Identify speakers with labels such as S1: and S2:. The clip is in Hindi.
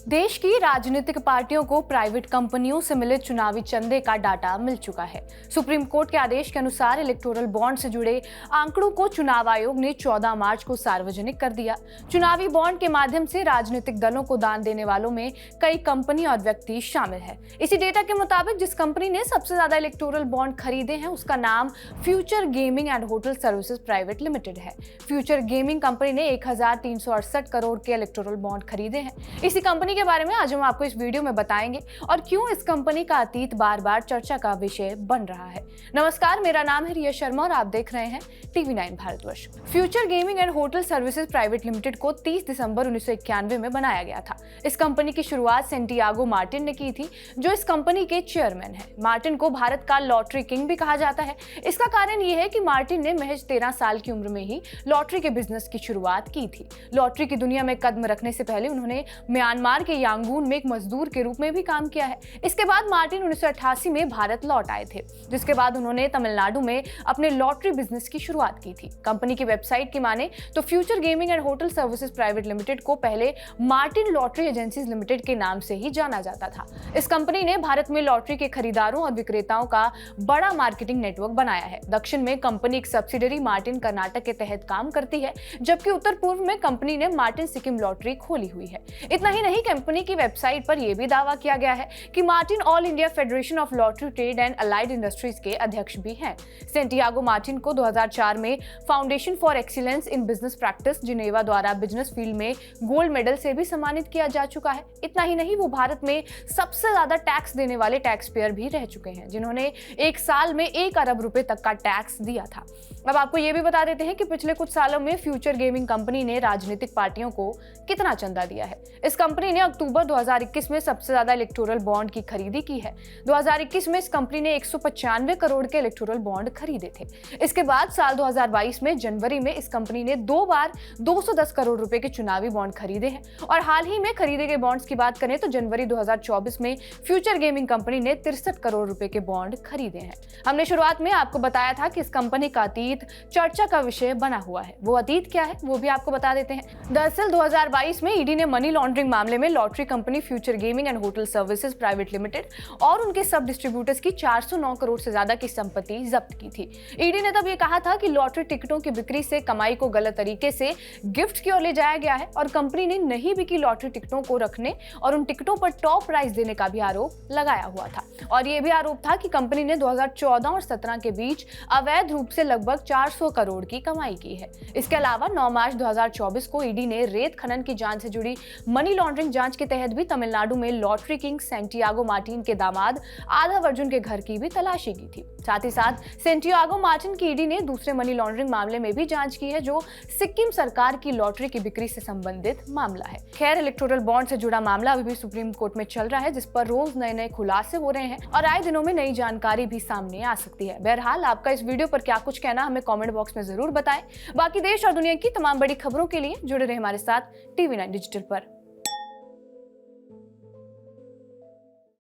S1: देश की राजनीतिक पार्टियों को प्राइवेट कंपनियों से मिले चुनावी चंदे का डाटा मिल चुका है। सुप्रीम कोर्ट के आदेश के अनुसार इलेक्टोरल बॉन्ड से जुड़े आंकड़ों को चुनाव आयोग ने 14 मार्च को सार्वजनिक कर दिया। चुनावी बॉन्ड के माध्यम से राजनीतिक दलों को दान देने वालों में कई कंपनी और व्यक्ति शामिल है। इसी डेटा के मुताबिक जिस कंपनी ने सबसे ज्यादा इलेक्टोरल बॉन्ड खरीदे हैं उसका नाम future gaming and hotel services private limited है। फ्यूचर गेमिंग कंपनी ने 1368 करोड़ के इलेक्टोरल बॉन्ड खरीदे हैं। इसी कंपनी के बारे में आज हम आपको इस वीडियो में बताएंगे और क्यों इस कंपनी का अतीत बार बार चर्चा का विषय बन रहा है। नमस्कार, मेरा नाम है रिया शर्मा और आप देख रहे हैं TV9 Bharatvarsh. Future gaming and hotel services private limited को 30 दिसंबर 1991 में बनाया गया था। इस कंपनी की शुरुआत सेंटियागो मार्टिन ने की थी, जो इस कंपनी के चेयरमैन हैं। मार्टिन को भारत का लॉटरी किंग भी कहा जाता है। इसका कारण यह है कि मार्टिन ने महज 13 साल की उम्र में ही लॉटरी के बिजनेस की शुरुआत की थी। लॉटरी की दुनिया में कदम रखने से पहले उन्होंने म्यांमार के यांगून में एक मजदूर के रूप में भी काम किया है। इसके बाद मार्टिन 1988 में भारत लौट आए थे, जिसके बाद उन्होंने तमिलनाडु में अपने लॉटरी बिजनेस की शुरुआत की थी। कंपनी की वेबसाइट की माने तो future gaming and hotel services private limited को पहले मार्टिन लॉटरी एजेंसीज लिमिटेड के नाम से ही जाना जाता था। इस कंपनी ने भारत में लॉटरी के खरीदारों और विक्रेताओं का बड़ा मार्केटिंग नेटवर्क बनाया है। दक्षिण में कंपनी एक सब्सिडरी मार्टिन कर्नाटक के तहत काम करती है, जबकि उत्तर पूर्व में कंपनी ने मार्टिन सिक्किम लॉटरी खोली हुई है। इतना ही नहीं, कंपनी की वेबसाइट पर यह भी दावा किया गया है कि Martin all India federation of lottery trade and allied industries के अध्यक्ष भी हैं। सेंटियागो मार्टिन को 2004 में foundation for excellence in business practice Geneva द्वारा बिजनेस फील्ड में गोल्ड मेडल से भी सम्मानित किया जा चुका है। इतना ही नहीं, वो भारत में सबसे ज्यादा टैक्स देने वाले टैक्स पेयर भी रह चुके हैं, जिन्होंने एक साल में 1 अरब रुपए तक का टैक्स दिया था। अब आपको यह भी बता देते हैं कि पिछले कुछ सालों में फ्यूचर गेमिंग कंपनी ने राजनीतिक पार्टियों को कितना चंदा दिया है। इस कंपनी ने अक्टूबर 2021 में सबसे ज्यादा इलेक्टोरल बॉन्ड की खरीदी की है। 2021 में इस कंपनी ने 195 करोड़ के इलेक्टोरल बॉन्ड खरीदे थे। इसके बाद साल 2022 में जनवरी में इस कंपनी ने 2 बार 210 करोड़ रुपए के चुनावी बॉन्ड खरीदे हैं। और हाल ही में खरीदे गए बॉन्ड्स की बात करें तो जनवरी 2024 में फ्यूचर गेमिंग कंपनी ने 63 करोड़ रुपए के बॉन्ड खरीदे हैं। हमने शुरुआत में आपको बताया था कि इस कंपनी का अतीत चर्चा का विषय बना हुआ है। वो अतीत क्या है वो भी आपको बता देते हैं। दरअसल 2022 में ईडी ने मनी लॉन्ड्रिंग मामले में lottery company future gaming and hotel services private limited और उनके सब डिस्ट्रीब्यूटर्स की 409 करोड़ से ज्यादा की संपत्ति जब्त की थी। ईडी ने तब ये कहा था कि लॉटरी टिकटों की बिक्री से कमाई को गलत तरीके से गिफ्ट की ओर ले जाया गया है और कंपनी ने नहीं बिकी लॉटरी टिकटों को रखने और उन टिकटों पर टॉप प्राइस देने का भी आरोप लगाया हुआ था। और यह भी आरोप था कि कंपनी ने 2014 और 17 के बीच अवैध रूप से लगभग 400 करोड़ की कमाई की है। इसके अलावा 9 मार्च 2024 को ईडी ने रेत खनन की जांच से जुड़ी मनी लॉन्ड्रिंग जांच के तहत भी तमिलनाडु में लॉटरी किंग सेंटियागो मार्टिन के दामाद आधव अर्जुन के घर की भी तलाशी की थी। साथ ही साथ सेंटियागो मार्टिन की ईडी ने दूसरे मनी लॉन्ड्रिंग मामले में भी जांच की है, जो सिक्किम सरकार की लॉटरी की बिक्री से संबंधित मामला है। खैर, इलेक्टोरल बॉन्ड से जुड़ा मामला अभी भी सुप्रीम कोर्ट में चल रहा है, जिस पर रोज नए खुलासे हो रहे हैं और आए दिनों में नई जानकारी भी सामने आ सकती है। बहरहाल, आपका इस वीडियो पर क्या कुछ कहना हमें कमेंट बॉक्स में जरूर बताएं। बाकी देश और दुनिया की तमाम बड़ी खबरों के लिए जुड़े रहे हमारे साथ TV9 डिजिटल पर।